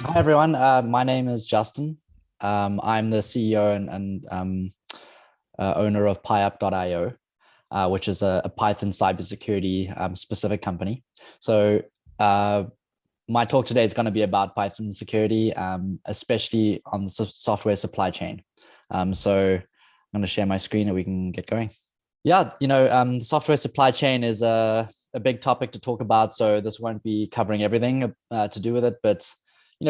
Hi everyone, my name is Justin. I'm the CEO and owner of PyUp.io, which is a Python cybersecurity specific company. So my talk today is going to be about Python security, especially on the software supply chain. So I'm going to share my screen and we can get going. Yeah, the software supply chain is a big topic to talk about. So this won't be covering everything to do with it, but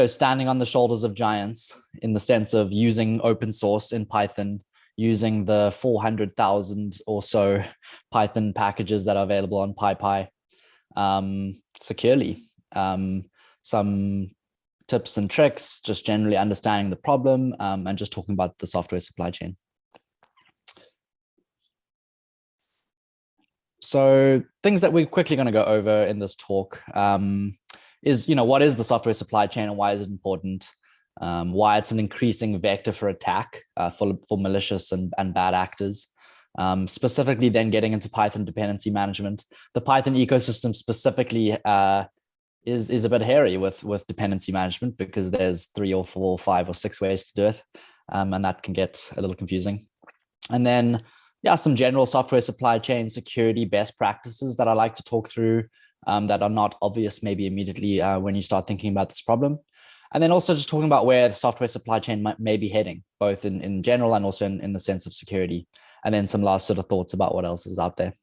standing on the shoulders of giants in the sense of using open source in Python, using the 400,000 or so Python packages that are available on PyPy securely. Some tips and tricks, just generally understanding the problem and just talking about the software supply chain. So things that we're quickly going to go over in this talk is, what is the software supply chain and why is it important? Why it's an increasing vector for attack for malicious and bad actors. Specifically then getting into Python dependency management. The Python ecosystem specifically is a bit hairy with dependency management because there's 3 or 4 or 5 or 6 ways to do it. And that can get a little confusing. And then, some general software supply chain security best practices that I like to talk through that are not obvious maybe immediately when you start thinking about this problem. And then also just talking about where the software supply chain may be heading, both in general and also in the sense of security. And then some last sort of thoughts about what else is out there.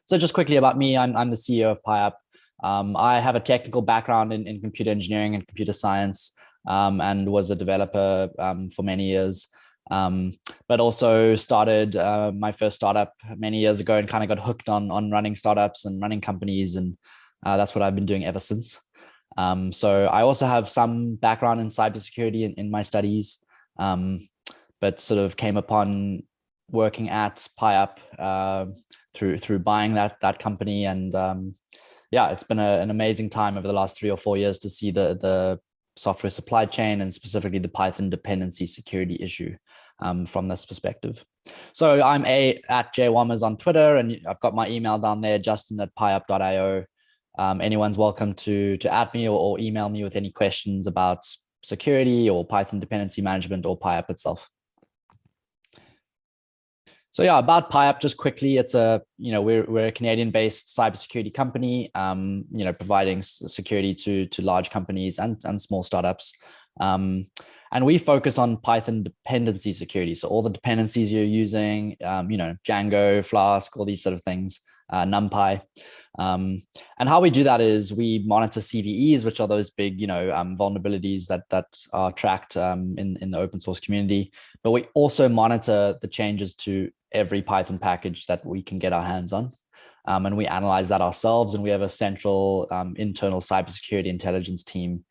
So just quickly about me, I'm the CEO of PyUp. I have a technical background in computer engineering and computer science and was a developer for many years. But also started my first startup many years ago and kind of got hooked on running startups and running companies. And that's what I've been doing ever since. So I also have some background in cybersecurity in my studies, but sort of came upon working at PyUp through buying that company. And it's been an amazing time over the last 3 or 4 years to see the software supply chain and specifically the Python dependency security issue from this perspective. So I'm at jwommers on Twitter, and I've got my email down there, justin@pyup.io. Anyone's welcome to add me or email me with any questions about security or Python dependency management or PyUp itself. So about PyUp, just quickly, it's we're a Canadian-based cybersecurity company, providing security to large companies and small startups. And we focus on Python dependency security. So all the dependencies you're using, Django, Flask, all these sort of things, NumPy. And how we do that is we monitor CVEs, which are those big, vulnerabilities that are tracked in the open source community. But we also monitor the changes to every Python package that we can get our hands on. And we analyze that ourselves. And we have a central internal cybersecurity intelligence team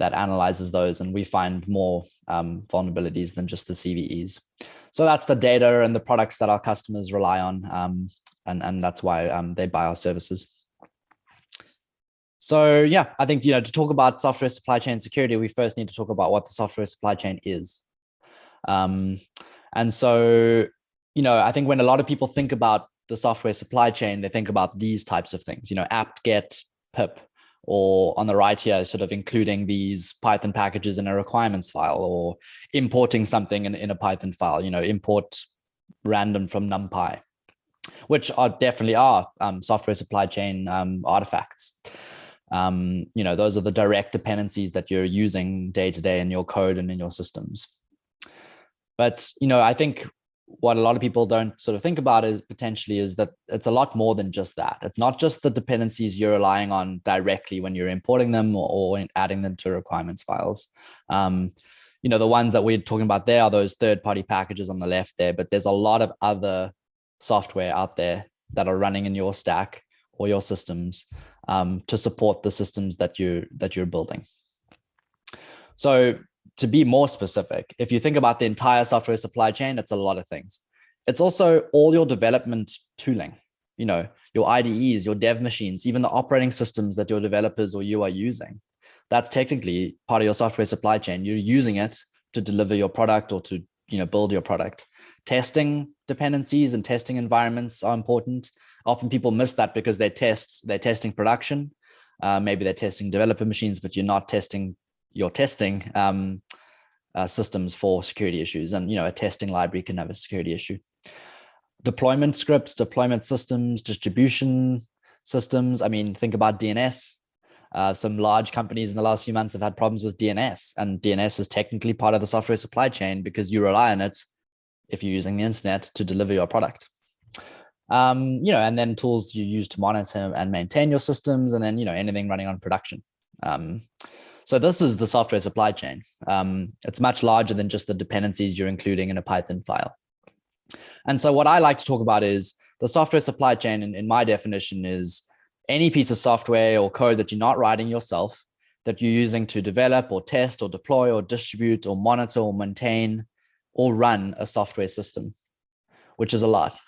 that analyzes those, and we find more vulnerabilities than just the CVEs. So that's the data and the products that our customers rely on, and that's why they buy our services. So I think to talk about software supply chain security, we first need to talk about what the software supply chain is. And so I think when a lot of people think about the software supply chain, they think about these types of things, apt, get, pip. Or on the right here, sort of including these Python packages in a requirements file, or importing something in a Python file, import random from NumPy, which definitely are software supply chain artifacts. Those are the direct dependencies that you're using day to day in your code and in your systems. But, I think what a lot of people don't sort of think about is that it's a lot more than just that. It's not just the dependencies you're relying on directly when you're importing them or adding them to requirements files. The ones that we're talking about there are those third-party packages on the left there, but there's a lot of other software out there that are running in your stack or your systems to support the systems that you're building. So to be more specific, if you think about the entire software supply chain, it's a lot of things. It's also all your development tooling, your IDEs, your dev machines, even the operating systems that your developers or you are using. That's technically part of your software supply chain. You're using it to deliver your product or to build your product. Testing dependencies and testing environments are important. Often people miss that because they're testing production. Maybe they're testing developer machines, but you're not testing your testing systems for security issues. And, a testing library can have a security issue. Deployment scripts, deployment systems, distribution systems. I mean, think about DNS. Some large companies in the last few months have had problems with DNS, and DNS is technically part of the software supply chain because you rely on it if you're using the internet to deliver your product. And then tools you use to monitor and maintain your systems, and then, anything running on production. So this is the software supply chain. It's much larger than just the dependencies you're including in a Python file. And so what I like to talk about is the software supply chain, in my definition, is any piece of software or code that you're not writing yourself, that you're using to develop or test or deploy or distribute or monitor or maintain or run a software system, which is a lot.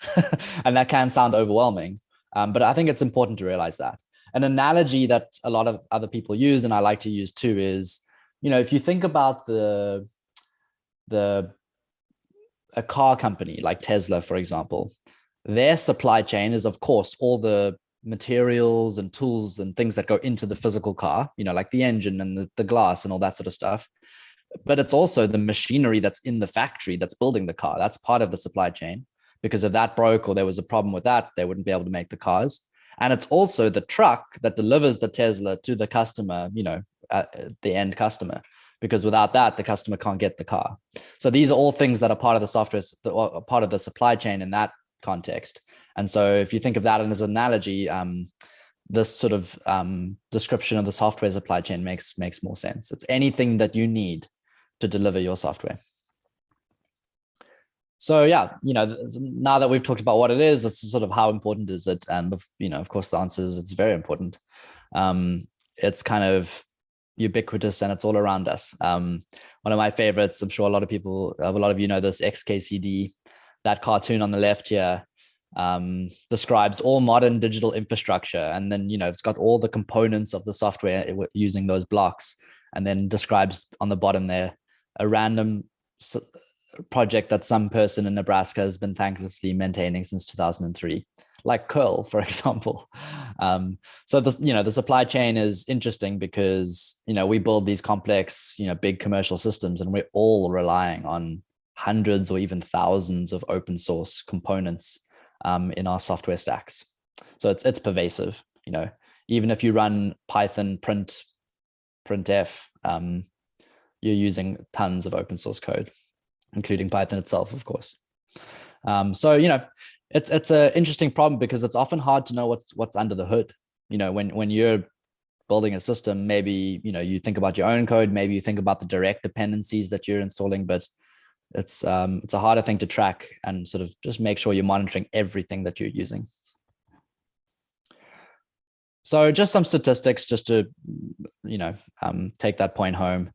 And that can sound overwhelming, but I think it's important to realize that. An analogy that a lot of other people use, and I like to use too, is, if you think about a car company like Tesla, for example, their supply chain is, of course, all the materials and tools and things that go into the physical car, like the engine and the glass and all that sort of stuff. But it's also the machinery that's in the factory that's building the car. That's part of the supply chain, because if that broke or there was a problem with that, they wouldn't be able to make the cars. And it's also the truck that delivers the Tesla to the customer, the end customer, because without that, the customer can't get the car. So these are all things that are part of the software, part of the supply chain in that context. And so if you think of that as an analogy, this sort of description of the software supply chain makes more sense. It's anything that you need to deliver your software. So yeah, now that we've talked about what it is, it's sort of how important is it? And, of course, the answer is it's very important. It's kind of ubiquitous and it's all around us. One of my favorites, I'm sure a lot of you know this, XKCD, that cartoon on the left here, describes all modern digital infrastructure. And then, it's got all the components of the software using those blocks, and then describes on the bottom there a random project that some person in Nebraska has been thanklessly maintaining since 2003, like curl, for example. So this, the supply chain is interesting because, we build these complex, big commercial systems, and we're all relying on hundreds or even thousands of open source components in our software stacks. So it's pervasive. Even if you run Python printf, you're using tons of open source code, including Python itself, of course. So it's an interesting problem because it's often hard to know what's under the hood. When you're building a system, maybe you think about your own code, maybe you think about the direct dependencies that you're installing, but it's a harder thing to track and sort of just make sure you're monitoring everything that you're using. So just some statistics, just to take that point home.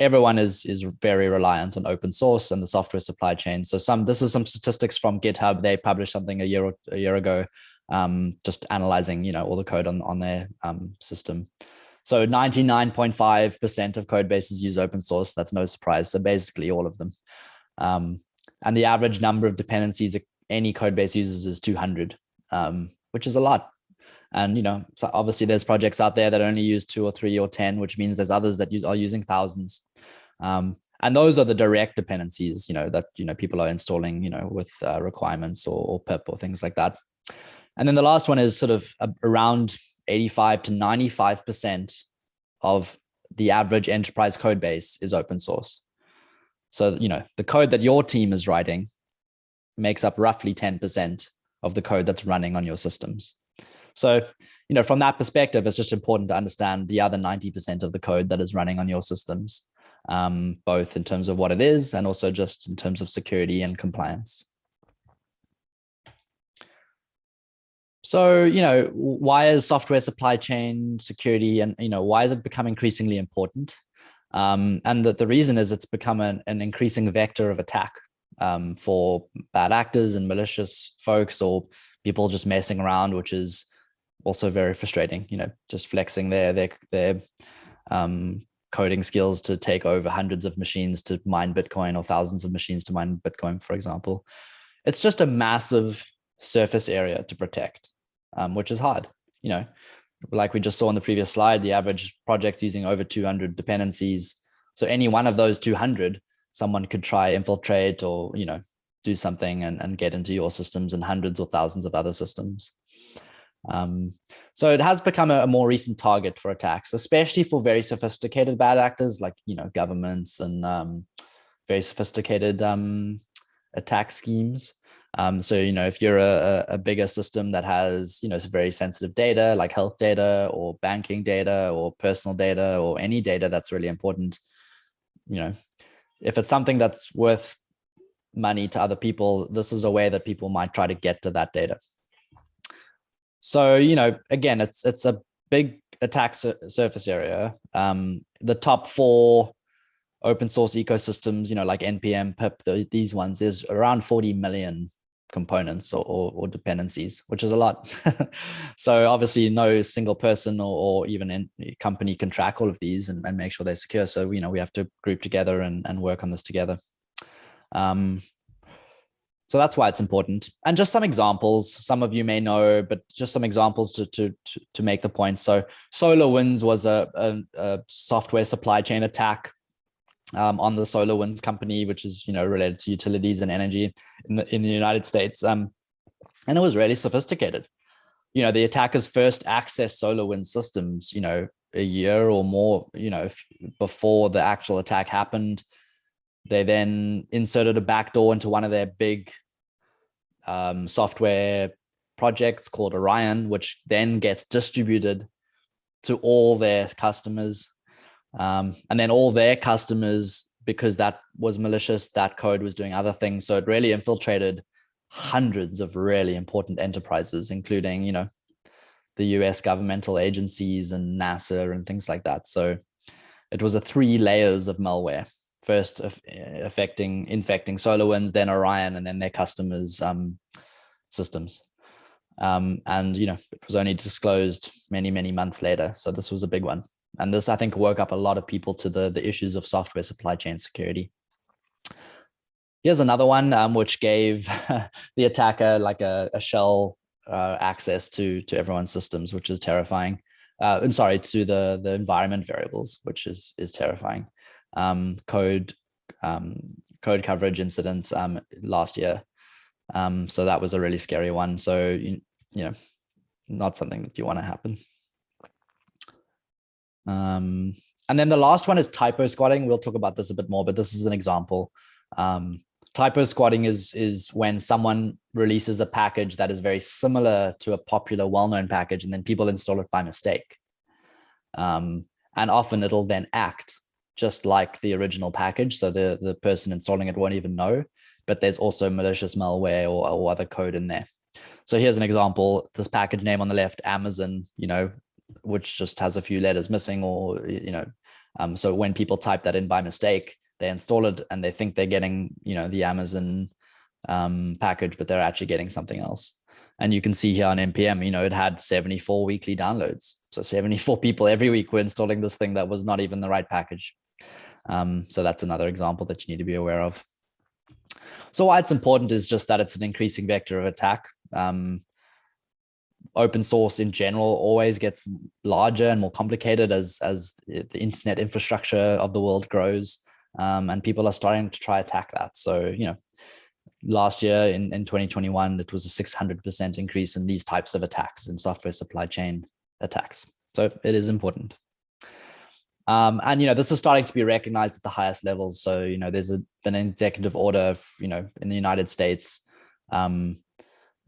Everyone is very reliant on open source and the software supply chain. So this is some statistics from GitHub. They published something a year ago, just analyzing all the code on their system. So 99.5% of code bases use open source. That's no surprise. So basically all of them. And the average number of dependencies any code base uses is 200, which is a lot. And, so obviously there's projects out there that only use 2 or 3 or 10, which means there's others that are using thousands. And those are the direct dependencies, that, people are installing, with requirements or pip or things like that. And then the last one is sort of around 85 to 95% of the average enterprise code base is open source. So, the code that your team is writing makes up roughly 10% of the code that's running on your systems. So, from that perspective, it's just important to understand the other 90% of the code that is running on your systems, both in terms of what it is and also just in terms of security and compliance. So, why is software supply chain security and, why is it become increasingly important? And the reason is it's become an increasing vector of attack for bad actors and malicious folks or people just messing around, which is also very frustrating, just flexing their coding skills to take over hundreds of machines to mine Bitcoin or thousands of machines to mine Bitcoin, for example. It's just a massive surface area to protect, which is hard. like we just saw on the previous slide, the average project's using over 200 dependencies. So any one of those 200, someone could try infiltrate or, do something and get into your systems and hundreds or thousands of other systems. So it has become a more recent target for attacks, especially for very sophisticated bad actors like, governments and very sophisticated attack schemes. So, if you're a bigger system that has, very sensitive data like health data or banking data or personal data or any data that's really important, if it's something that's worth money to other people, this is a way that people might try to get to that data. So, again, it's a big attack surface area. The top 4 open source ecosystems, like NPM, pip, these ones, there's around 40 million components or dependencies, which is a lot. So obviously no single person or even company can track all of these and make sure they're secure. So, we have to group together and work on this together. So that's why it's important. And just some examples, some of you may know, but just some examples to make the point. So SolarWinds was a software supply chain attack on the SolarWinds company, which is, related to utilities and energy in the United States. And it was really sophisticated. The attackers first accessed SolarWinds systems, a year or more, before the actual attack happened. They then inserted a backdoor into one of their big software projects called Orion, which then gets distributed to all their customers. And then all their customers, because that was malicious, that code was doing other things. So it really infiltrated hundreds of really important enterprises, including, the US governmental agencies and NASA and things like that. So it was 3 layers of malware. First infecting SolarWinds, then Orion, and then their customers' systems. And, it was only disclosed many, many months later. So this was a big one. And this, I think, woke up a lot of people to the issues of software supply chain security. Here's another one, which gave the attacker like a shell access to everyone's systems, which is terrifying. To the environment variables, which is terrifying. Code coverage incident last year. So that was a really scary one. So, not something that you want to happen. And then the last one is typo squatting. We'll talk about this a bit more, but this is an example. Typo squatting is when someone releases a package that is very similar to a popular, well-known package, and then people install it by mistake. And often it'll then act just like the original package. So the person installing it won't even know, but there's also malicious malware or other code in there. So here's an example. This package name on the left, Amazon, which just has a few letters missing, or, so when people type that in by mistake, they install it and they think they're getting, the Amazon package, but they're actually getting something else. And you can see here on NPM, it had 74 weekly downloads. So 74 people every week were installing this thing that was not even the right package. So that's another example that you need to be aware of. So why it's important is just that it's an increasing vector of attack. Open source in general always gets larger and more complicated as the internet infrastructure of the world grows, and people are starting to try attack that. So, last year in 2021, it was a 600% increase in these types of attacks, in software supply chain attacks. So it is important. And, this is starting to be recognized at the highest levels. So, there's been an executive order, in the United States.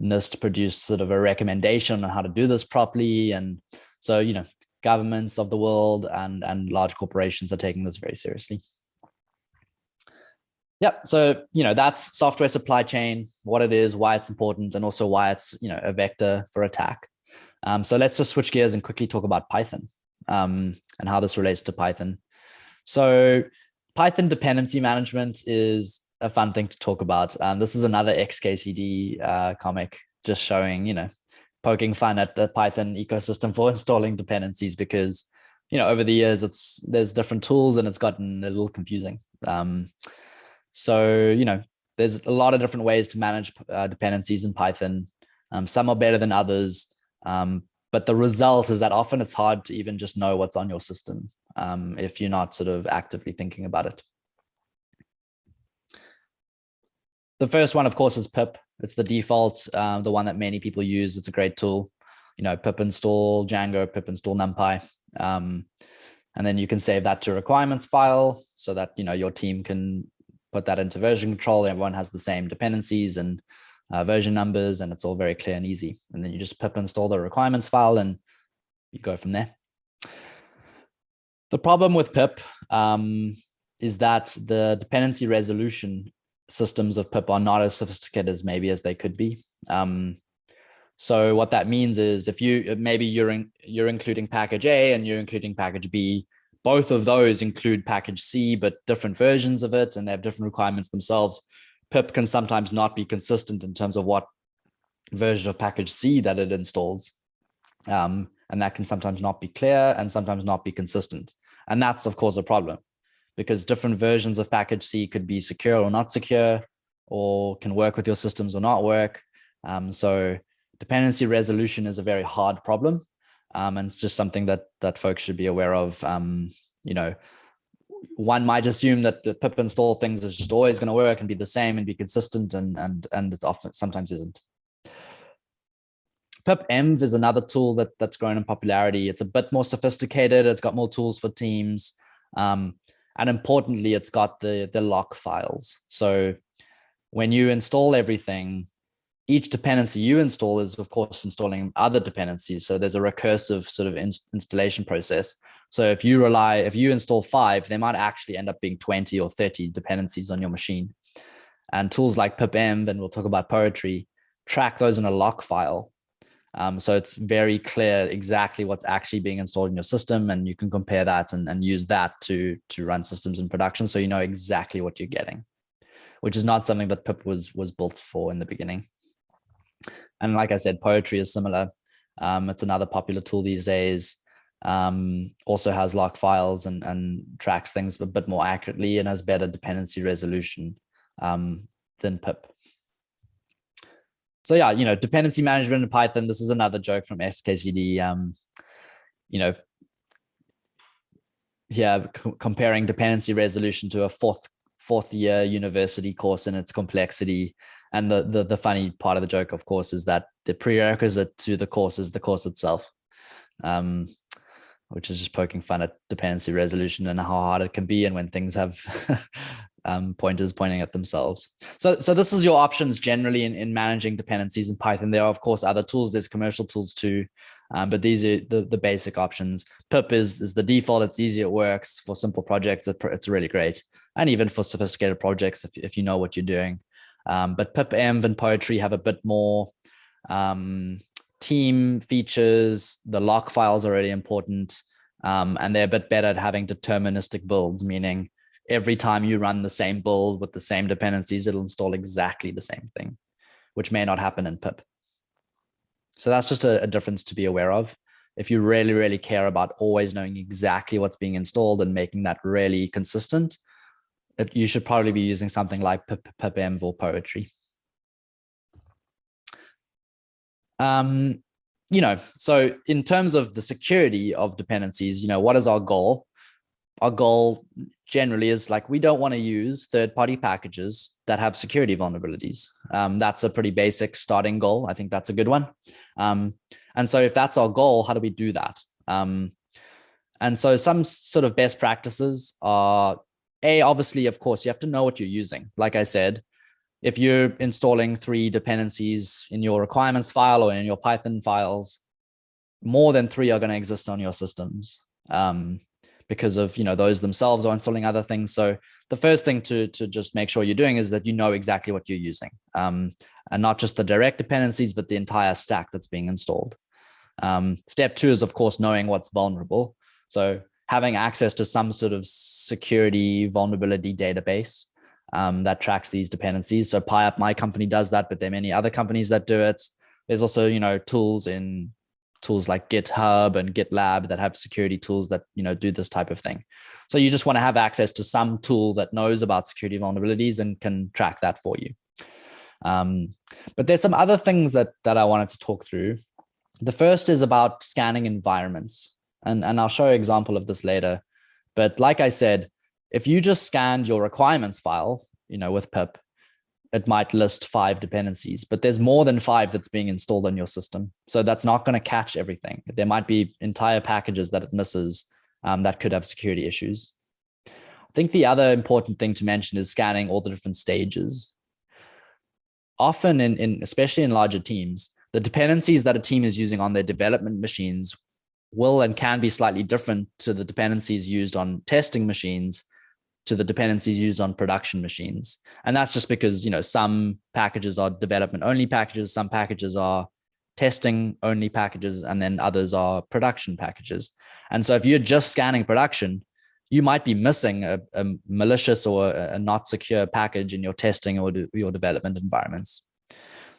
NIST produced sort of a recommendation on how to do this properly. And so, governments of the world and large corporations are taking this very seriously. Yep. So, that's software supply chain, what it is, why it's important, and also why it's, a vector for attack. So let's just switch gears and quickly talk about Python and how this relates to Python. So Python dependency management is a fun thing to talk about. This is another XKCD comic just showing, poking fun at the Python ecosystem for installing dependencies, because, over the years, there's different tools and it's gotten a little confusing. So, there's a lot of different ways to manage dependencies in Python. Some are better than others. But the result is that often it's hard to even just know what's on your system if you're not sort of actively thinking about it. The first one, of course, is pip. It's the default, the one that many people use. It's a great tool. Pip install Django, pip install NumPy. And then you can save that to requirements file so that, your team can put that into version control. Everyone has the same dependencies and version numbers, and it's all very clear and easy. And then you just pip install the requirements file and you go from there. The problem with pip is that the dependency resolution systems of pip are not as sophisticated as maybe as they could be. So what that means is if you're including package A and you're including package B, both of those include package C, but different versions of it, and they have different requirements themselves. Pip can sometimes not be consistent in terms of what version of package C that it installs. And that can sometimes not be clear and sometimes not be consistent. And that's, of course, a problem because different versions of package C could be secure or not secure, or can work with your systems or not work. So dependency resolution is a very hard problem. And it's just something that folks should be aware of. One might assume that the pip install things is just always going to work and be the same and be consistent, and it often sometimes isn't. Pip-env is another tool that's grown in popularity. It's a bit more sophisticated. It's got more tools for teams. And importantly, it's got the lock files. So when you install everything, each dependency you install is, of course, installing other dependencies. So there's a recursive sort of installation process. So if you install 5, there might actually end up being 20 or 30 dependencies on your machine. And tools like pip-env, and we'll talk about Poetry, track those in a lock file. So it's very clear exactly what's actually being installed in your system, and you can compare that and use that to run systems in production. So you know exactly what you're getting, which is not something that pip was built for in the beginning. And like I said, Poetry is similar. It's another popular tool these days. Also has lock files and tracks things a bit more accurately and has better dependency resolution than pip. So yeah, dependency management in Python. This is another joke from SKCD. Comparing dependency resolution to a fourth year university course and its complexity. And the funny part of the joke, of course, is that the prerequisite to the course is the course itself, which is just poking fun at dependency resolution and how hard it can be, and when things have pointers pointing at themselves. So this is your options generally in managing dependencies in Python. There are, of course, other tools. There's commercial tools too, but these are the basic options. Pip is the default. It's easy. It works for simple projects. It's really great, and even for sophisticated projects if you know what you're doing. But pip-env and Poetry have a bit more team features. The lock files are really important, and they're a bit better at having deterministic builds, meaning every time you run the same build with the same dependencies, it'll install exactly the same thing, which may not happen in pip. So that's just a difference to be aware of. If you really, really care about always knowing exactly what's being installed and making that really consistent, you should probably be using something like pip-env or Poetry. So in terms of the security of dependencies, what is our goal? Our goal generally is we don't want to use third-party packages that have security vulnerabilities. That's a pretty basic starting goal. I think that's a good one. And so if that's our goal, how do we do that? And so some sort of best practices are, obviously, of course, you have to know what you're using. Like I said, if you're installing 3 dependencies in your requirements file or in your Python files, more than 3 are going to exist on your systems because of, those themselves are installing other things. So the first thing to just make sure you're doing is that you know exactly what you're using, and not just the direct dependencies, but the entire stack that's being installed. Step 2 is, of course, knowing what's vulnerable. So having access to some sort of security vulnerability database that tracks these dependencies. So PyUp, my company, does that, but there are many other companies that do it. There's also, tools like GitHub and GitLab that have security tools that, do this type of thing. So you just want to have access to some tool that knows about security vulnerabilities and can track that for you. But there's some other things that I wanted to talk through. The first is about scanning environments. And I'll show you an example of this later. But like I said, if you just scanned your requirements file, with pip, it might list 5 dependencies, but there's more than 5 that's being installed on your system. So that's not going to catch everything. There might be entire packages that it misses that could have security issues. I think the other important thing to mention is scanning all the different stages. Often, especially in larger teams, the dependencies that a team is using on their development machines will and can be slightly different to the dependencies used on testing machines, to the dependencies used on production machines. And that's just because, some packages are development only packages, some packages are testing only packages, and then others are production packages. And so if you're just scanning production, you might be missing a malicious or a not secure package in your testing or your development environments.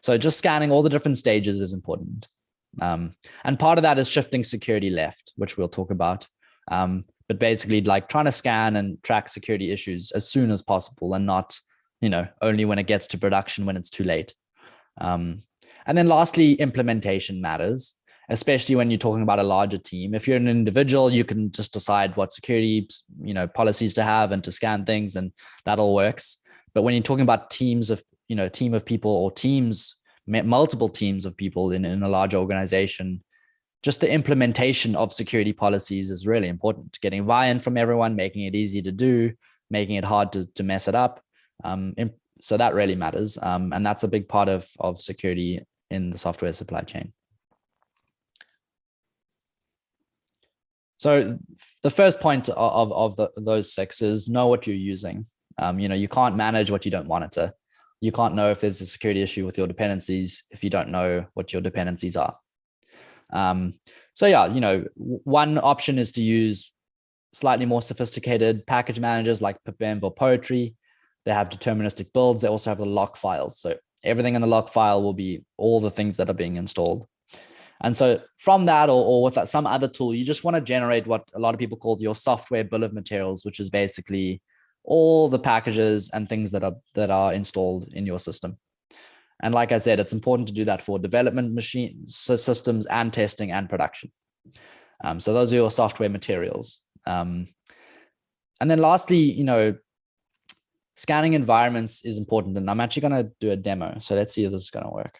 So just scanning all the different stages is important. And part of that is shifting security left, which we'll talk about. But basically, like trying to scan and track security issues as soon as possible, and not, only when it gets to production when it's too late. And then lastly, implementation matters, especially when you're talking about a larger team. If you're an individual, you can just decide what security, policies to have and to scan things, and that all works. But when you're talking about teams of, team of people, or teams, multiple teams of people in a large organization, just the implementation of security policies is really important. Getting buy-in from everyone, making it easy to do, making it hard to mess it up. So that really matters. And that's a big part of security in the software supply chain. So the first point of those 6 is know what you're using. You can't manage what you don't monitor. You can't know if there's a security issue with your dependencies if you don't know what your dependencies are. So yeah, one option is to use slightly more sophisticated package managers like pipenv or Poetry. They have deterministic builds. They also have the lock files. So everything in the lock file will be all the things that are being installed. And so from that, or with some other tool, you just want to generate what a lot of people call your software bill of materials, which is basically all the packages and things that are installed in your system. And like I said, it's important to do that for development machines, systems, and testing and production. So those are your software materials. And then lastly, scanning environments is important. And I'm actually going to do a demo. So let's see if this is going to work.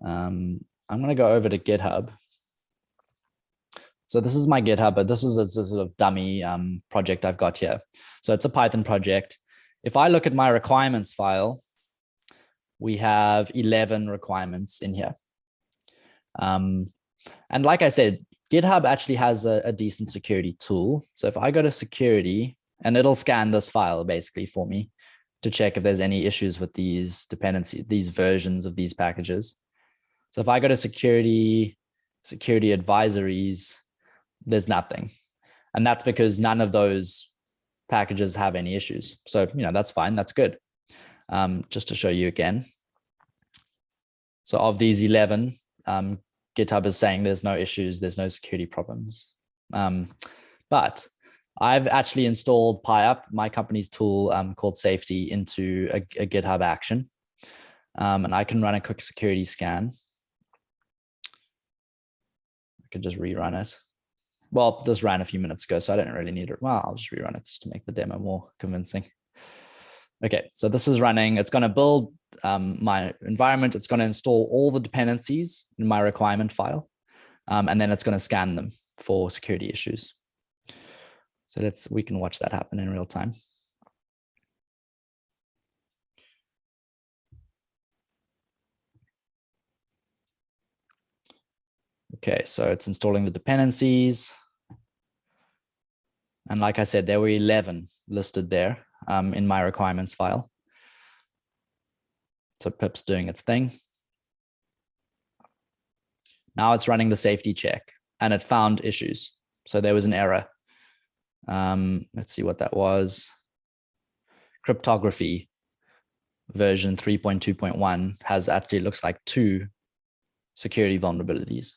I'm going to go over to GitHub. So this is my GitHub, but this is a sort of dummy project I've got here. So it's a Python project. If I look at my requirements file, we have 11 requirements in here. And like I said, GitHub actually has a decent security tool. So if I go to security, and it'll scan this file basically for me to check if there's any issues with these dependencies, these versions of these packages. So if I go to security advisories, there's nothing. And that's because none of those packages have any issues. So, that's fine. That's good. Just to show you again. So of these 11, GitHub is saying there's no issues, there's no security problems. But I've actually installed PyUp, my company's tool called Safety, into a GitHub action. And I can run a quick security scan. I could just rerun it. Well, this ran a few minutes ago, so I don't really need it. Well, I'll just rerun it just to make the demo more convincing. Okay, so this is running. It's going to build my environment. It's going to install all the dependencies in my requirement file. And then it's going to scan them for security issues. So we can watch that happen in real time. Okay, so it's installing the dependencies. And like I said, there were 11 listed there in my requirements file. So pip's doing its thing. Now it's running the safety check, and it found issues. So there was an error. Let's see what that was. Cryptography version 3.2.1 has actually, looks like 2 security vulnerabilities.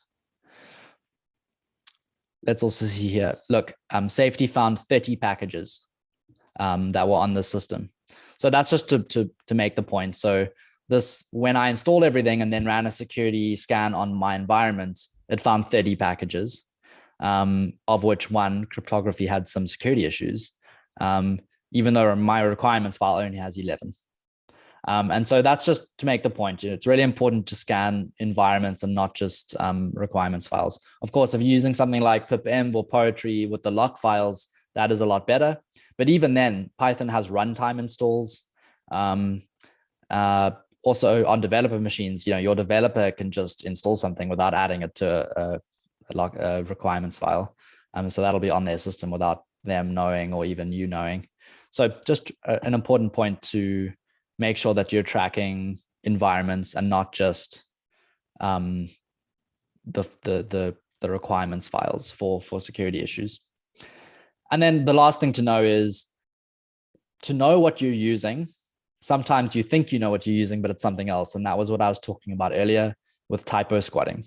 Let's also see here. Look, safety found 30 packages that were on the system. So that's just to make the point. So when I installed everything and then ran a security scan on my environment, it found 30 packages, of which one, cryptography, had some security issues, even though my requirements file only has 11. And so that's just to make the point. It's really important to scan environments and not just requirements files. Of course, if you're using something like pipenv or poetry with the lock files, that is a lot better. But even then, Python has runtime installs. Also on developer machines, your developer can just install something without adding it to a requirements file. So that'll be on their system without them knowing or even you knowing. So just an important point to make sure that you're tracking environments and not just the requirements files for security issues. And then the last thing to know is to know what you're using. Sometimes you think you know what you're using, but it's something else. And that was what I was talking about earlier with typo squatting.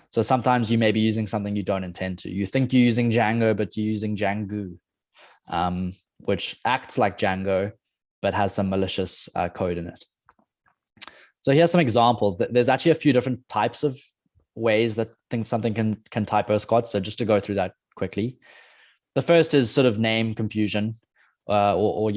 So sometimes you may be using something you don't intend to. You think you're using Django, but you're using Django, which acts like Django, but has some malicious code in it. So here's some examples. There's actually a few different types of ways that something can typo squat. So just to go through that quickly. The first is sort of name confusion or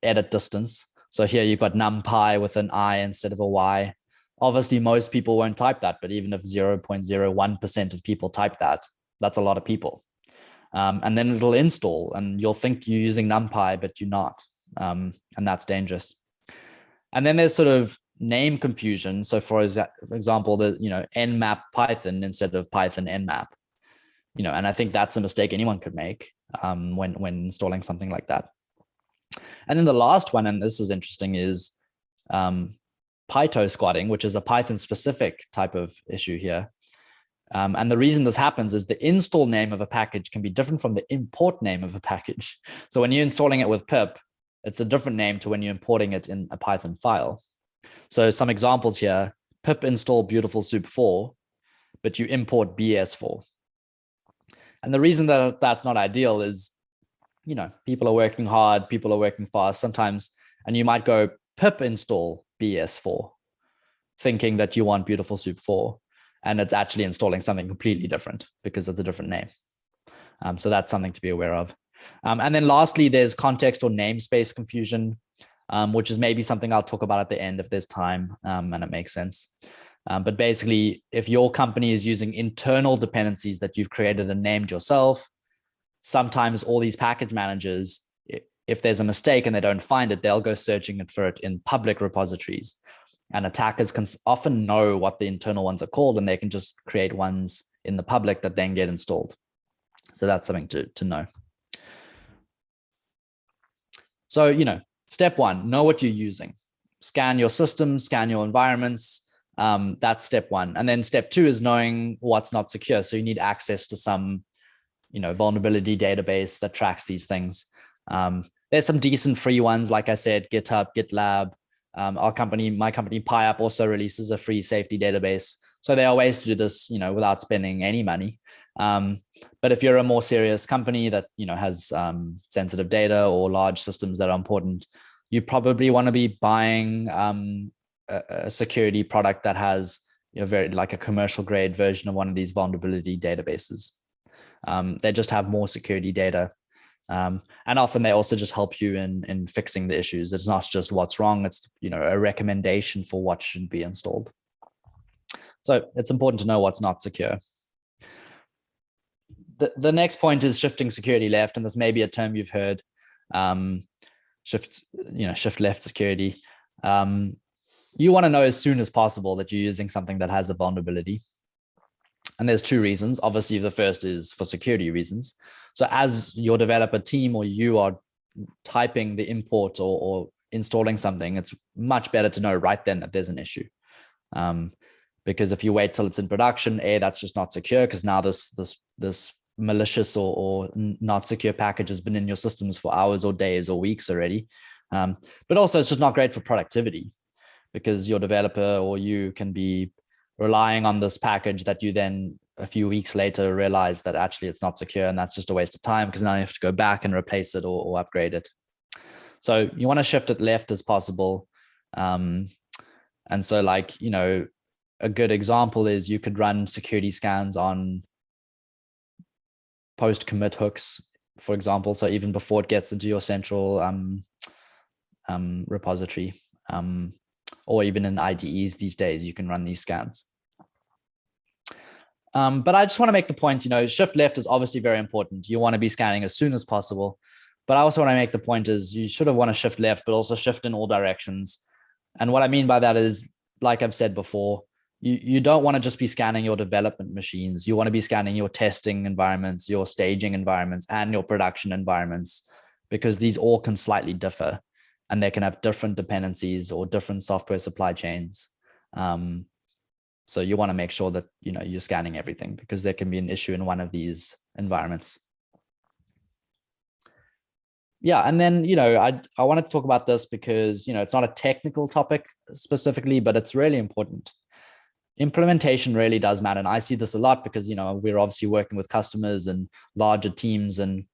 edit distance. So here you've got numpy with an I instead of a Y. Obviously, most people won't type that, but even if 0.01% of people type that, that's a lot of people. And then it'll install and you'll think you're using numpy, but you're not. And that's dangerous. And then there's sort of name confusion. So for example, nmap Python instead of Python nmap. And I think that's a mistake anyone could make when installing something like that. And then the last one, and this is interesting, is Pyto squatting, which is a Python specific type of issue here. And the reason this happens is the install name of a package can be different from the import name of a package. So when you're installing it with pip, it's a different name to when you're importing it in a Python file. So some examples here, pip install beautiful soup 4, but you import BS4. And the reason that that's not ideal is, people are working hard, people are working fast sometimes, and you might go pip install BS4, thinking that you want beautiful soup 4, and it's actually installing something completely different because it's a different name. So that's something to be aware of. And then lastly, there's context or namespace confusion, which is maybe something I'll talk about at the end if there's time and it makes sense. But basically, if your company is using internal dependencies that you've created and named yourself, sometimes all these package managers, if there's a mistake and they don't find it, they'll go searching for it in public repositories. And attackers can often know what the internal ones are called, and they can just create ones in the public that then get installed. So that's something to know. So, step one, know what you're using. Scan your system, scan your environments. That's step one. And then step two is knowing what's not secure. So you need access to some, vulnerability database that tracks these things. There's some decent free ones, like I said, GitHub, GitLab. My company PyUp also releases a free safety database. So there are ways to do this, without spending any money. But if you're a more serious company that, has sensitive data or large systems that are important, you probably want to be buying a security product that has very like a commercial grade version of one of these vulnerability databases. They just have more security data. And often they also just help you in fixing the issues. It's not just what's wrong, it's a recommendation for what should be installed. So it's important to know what's not secure. The next point is shifting security left, and this may be a term you've heard. Shift left security. You want to know as soon as possible that you're using something that has a vulnerability. And there's two reasons. Obviously, the first is for security reasons. So as your developer team or you are typing the import or installing something, it's much better to know right then that there's an issue. Because if you wait till it's in production, that's just not secure, because now this malicious or not secure package has been in your systems for hours or days or weeks already. But also it's just not great for productivity, because your developer or you can be relying on this package that you then a few weeks later realize that actually it's not secure, and that's just a waste of time because now you have to go back and replace it or upgrade it. So you want to shift it left as possible. And so like, a good example is you could run security scans on post commit hooks, for example. So even before it gets into your central repository, or even in IDEs these days, you can run these scans. But I just want to make the point, shift left is obviously very important. You want to be scanning as soon as possible. But I also want to make the point is you should have want to shift left, but also shift in all directions. And what I mean by that is, like I've said before, you don't want to just be scanning your development machines. You want to be scanning your testing environments, your staging environments, and your production environments, because these all can slightly differ and they can have different dependencies or different software supply chains. So you want to make sure that, you're scanning everything, because there can be an issue in one of these environments. Yeah. And then, I wanted to talk about this because, it's not a technical topic specifically, but it's really important. Implementation really does matter. And I see this a lot because, we're obviously working with customers and larger teams, and,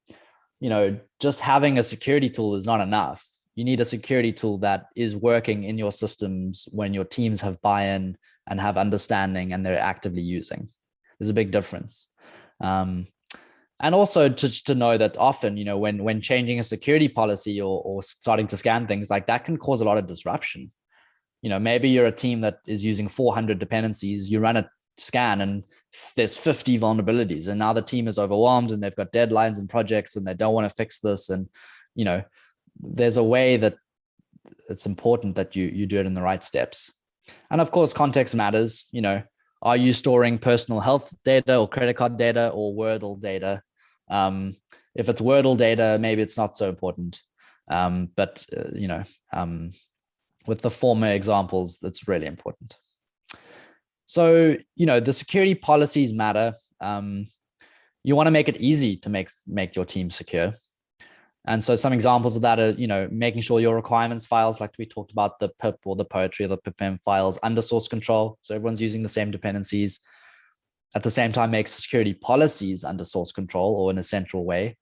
just having a security tool is not enough. You need a security tool that is working in your systems when your teams have buy-in and have understanding and they're actively using. There's a big difference. And also to know that often, when changing a security policy or starting to scan things, like that can cause a lot of disruption. Maybe you're a team that is using 400 dependencies, you run a scan and there's 50 vulnerabilities, and now the team is overwhelmed and they've got deadlines and projects and they don't want to fix this. And, there's a way that it's important that you do it in the right steps. And of course, context matters. Are you storing personal health data or credit card data or Wordle data? If it's Wordle data, maybe it's not so important. But with the former examples, that's really important. So, the security policies matter. You want to make it easy to make your team secure. And so some examples of that are, making sure your requirements files, like we talked about, the pip or the poetry or the pipm files under source control. So everyone's using the same dependencies. At the same time, make security policies under source control or in a central way.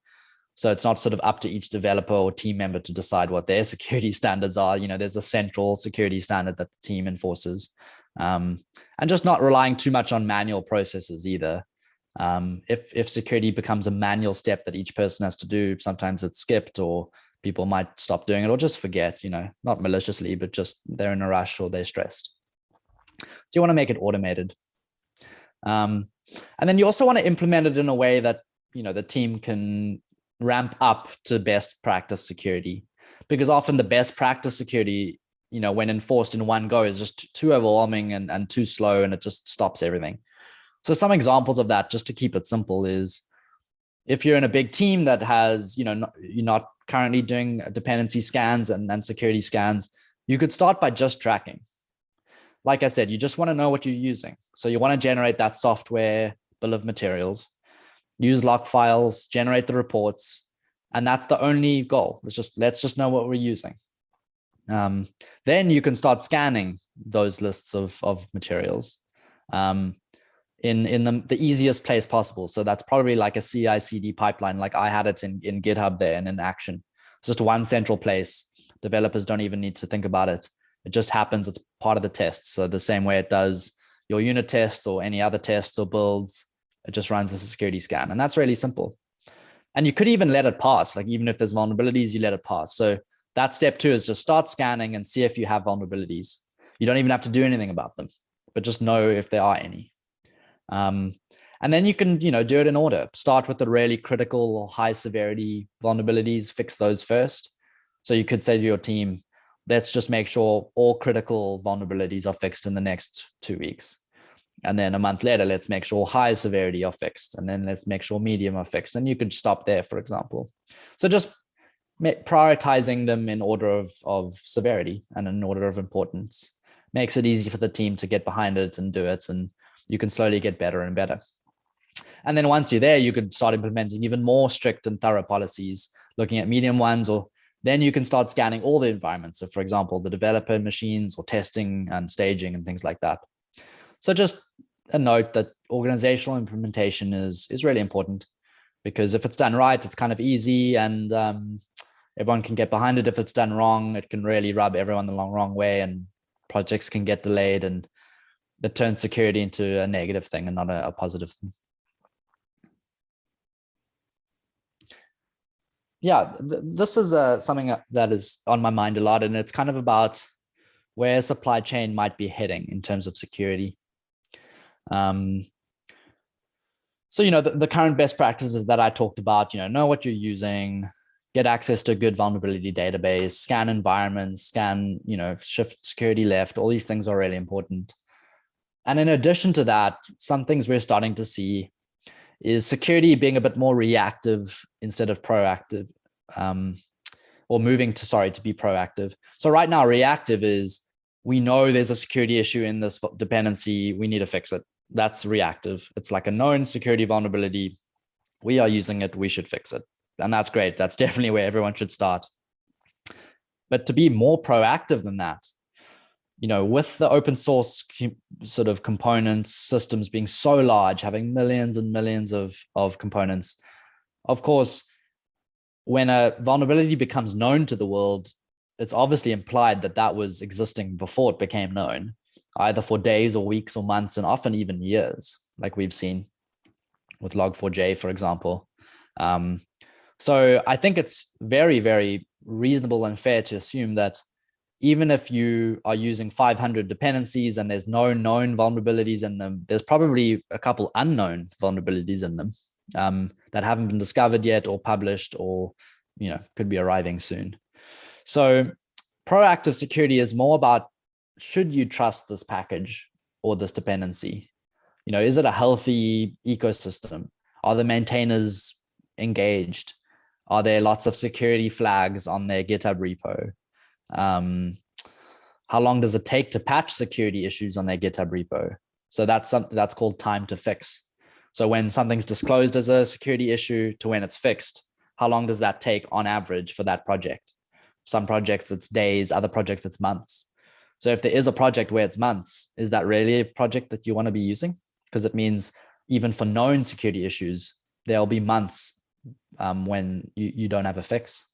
So it's not sort of up to each developer or team member to decide what their security standards are. There's a central security standard that the team enforces. And just not relying too much on manual processes either. If security becomes a manual step that each person has to do, sometimes it's skipped or people might stop doing it or just forget, not maliciously, but just they're in a rush or they're stressed. So you want to make it automated. And then you also want to implement it in a way that, the team can ramp up to best practice security, because often the best practice security, when enforced in one go, is just too overwhelming and too slow, and it just stops everything. So some examples of that, just to keep it simple, is if you're in a big team that has, you're not currently doing dependency scans and security scans, you could start by just tracking. Like I said, you just want to know what you're using. So you want to generate that software bill of materials, use log files, generate the reports, and that's the only goal. Let's just know what we're using. Then you can start scanning those lists of materials. In the easiest place possible. So that's probably like a CI/CD pipeline, like I had it in GitHub there and in action. It's just one central place. Developers don't even need to think about it. It just happens. It's part of the test. So the same way it does your unit tests or any other tests or builds, it just runs a security scan. And that's really simple. And you could even let it pass. Like even if there's vulnerabilities, you let it pass. So that step 2 is just start scanning and see if you have vulnerabilities. You don't even have to do anything about them, but just know if there are any. And then you can, do it in order. Start with the really critical or high severity vulnerabilities, fix those first. So you could say to your team, let's just make sure all critical vulnerabilities are fixed in the next 2 weeks. And then a month later, let's make sure high severity are fixed. And then let's make sure medium are fixed. And you could stop there, for example. So just prioritizing them in order of severity and in order of importance makes it easy for the team to get behind it and do it. And you can slowly get better and better. And then once you're there, you could start implementing even more strict and thorough policies, looking at medium ones, or then you can start scanning all the environments. So for example, the developer machines or testing and staging and things like that. So just a note that organizational implementation is really important, because if it's done right, it's kind of easy and everyone can get behind it. If it's done wrong, it can really rub everyone the wrong way. And projects can get delayed, and it turns security into a negative thing and not a positive thing. Yeah, this is something that is on my mind a lot, and it's kind of about where supply chain might be heading in terms of security. So, the current best practices that I talked about, know what you're using, get access to a good vulnerability database, scan environments, scan, shift security left. All these things are really important. And in addition to that, some things we're starting to see is security being a bit more reactive instead of proactive, or moving to be proactive. So right now, reactive is, we know there's a security issue in this dependency, we need to fix it. That's reactive. It's like a known security vulnerability. We are using it, we should fix it. And that's great. That's definitely where everyone should start. But to be more proactive than that, with the open source sort of components, systems being so large, having millions and millions of components, of course, when a vulnerability becomes known to the world, it's obviously implied that that was existing before it became known, either for days or weeks or months, and often even years, like we've seen with Log4j, for example. So I think it's very, very reasonable and fair to assume that even if you are using 500 dependencies and there's no known vulnerabilities in them, there's probably a couple unknown vulnerabilities in them that haven't been discovered yet or published, or could be arriving soon. So proactive security is more about, should you trust this package or this dependency? Is it a healthy ecosystem? Are the maintainers engaged? Are there lots of security flags on their GitHub repo? How long does it take to patch security issues on their GitHub repo? So that's something that's called time to fix. So when something's disclosed as a security issue to when it's fixed, how long does that take on average for that project? Some projects it's days, other projects it's months. So if there is a project where it's months, is that really a project that you want to be using? Because it means even for known security issues, there'll be months when you don't have a fix.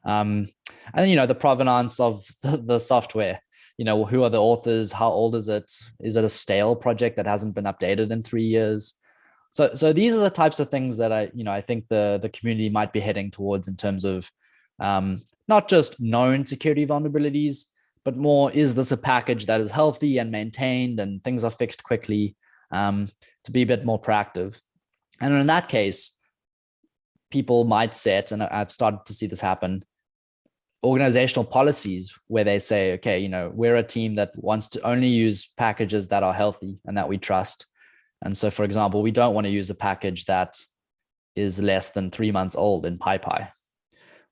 And the provenance of the software, who are the authors? How old is it? Is it a stale project that hasn't been updated in 3 years? So these are the types of things that I think the community might be heading towards in terms of not just known security vulnerabilities, but more, is this a package that is healthy and maintained and things are fixed quickly, to be a bit more proactive. And in that case, people might set, and I've started to see this happen, organizational policies where they say, okay, we're a team that wants to only use packages that are healthy and that we trust. And so, for example, we don't want to use a package that is less than 3 months old in PyPy,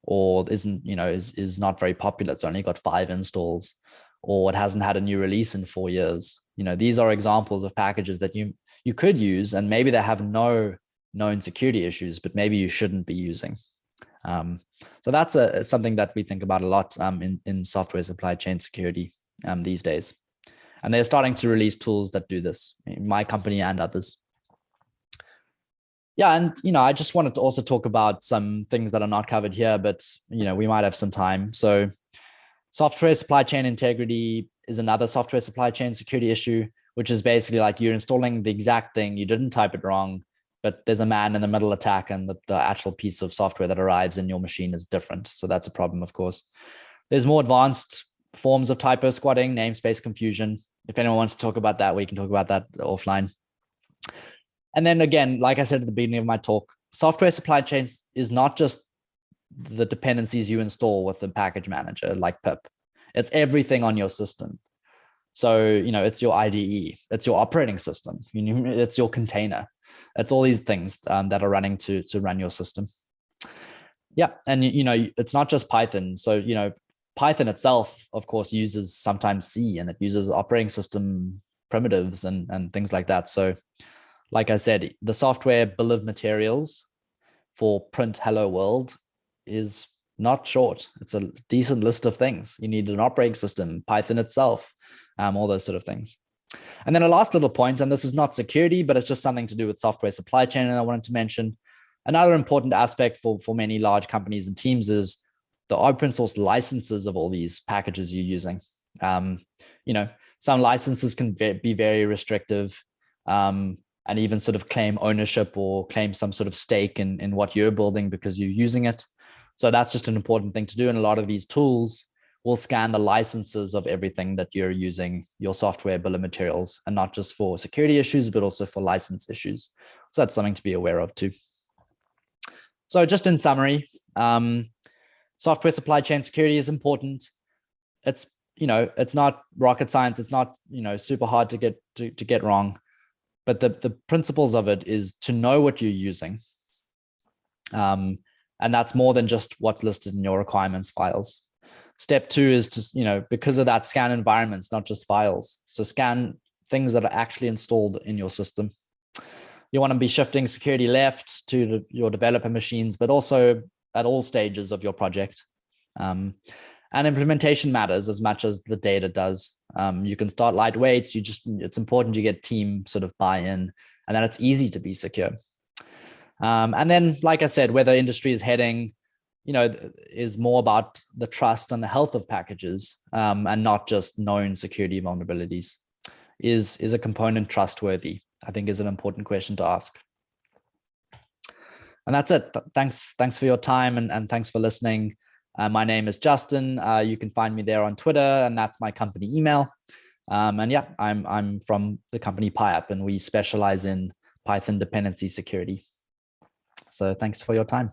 or isn't, is not very popular. It's only got 5 installs, or it hasn't had a new release in 4 years. These are examples of packages that you could use, and maybe they have no known security issues, but maybe you shouldn't be using. So that's something that we think about a lot in software supply chain security these days. And they're starting to release tools that do this, my company and others. Yeah, and I just wanted to also talk about some things that are not covered here, but we might have some time. So software supply chain integrity is another software supply chain security issue, which is basically like you're installing the exact thing, you didn't type it wrong, but there's a man in the middle attack, and the actual piece of software that arrives in your machine is different. So that's a problem, of course. There's more advanced forms of typo squatting, namespace confusion. If anyone wants to talk about that, we can talk about that offline. And then again, like I said at the beginning of my talk, software supply chains is not just the dependencies you install with the package manager like pip. It's everything on your system. So, it's your IDE, it's your operating system, it's your container. It's all these things that are running to run your system. Yeah. And, it's not just Python. So, Python itself, of course, uses sometimes C, and it uses operating system primitives and things like that. So like I said, the software bill of materials for print hello world is not short. It's a decent list of things. You need an operating system, Python itself, all those sort of things. And then a last little point, and this is not security, but it's just something to do with software supply chain. And I wanted to mention another important aspect for many large companies and teams is the open source licenses of all these packages you're using. You know, some licenses can be very restrictive, and even sort of claim ownership or claim some sort of stake in what you're building because you're using it. So that's just an important thing to do. And a lot of these tools will scan the licenses of everything that you're using your software bill of materials, and not just for security issues, but also for license issues. So that's something to be aware of too. So just in summary, software supply chain security is important. It's, you know, it's not rocket science. It's not, you know, super hard to get wrong, but the principles of it is to know what you're using. And that's more than just what's listed in your requirements files. Step two is to, you know, because of that, scan environments, not just files. So scan things that are actually installed in your system. You want to be shifting security left to your developer machines, but also at all stages of your project. And implementation matters as much as the data does. You can start lightweight. It's important you get team sort of buy-in, and then it's easy to be secure. And then, like I said, where the industry is heading, you know, is more about the trust and the health of packages, and not just known security vulnerabilities. Is a component trustworthy? I think is an important question to ask. And that's it. Thanks for your time, and thanks for listening. My name is Justin. You can find me there on Twitter, and that's my company email. And yeah, I'm from the company PyApp, and we specialize in Python dependency security. So thanks for your time.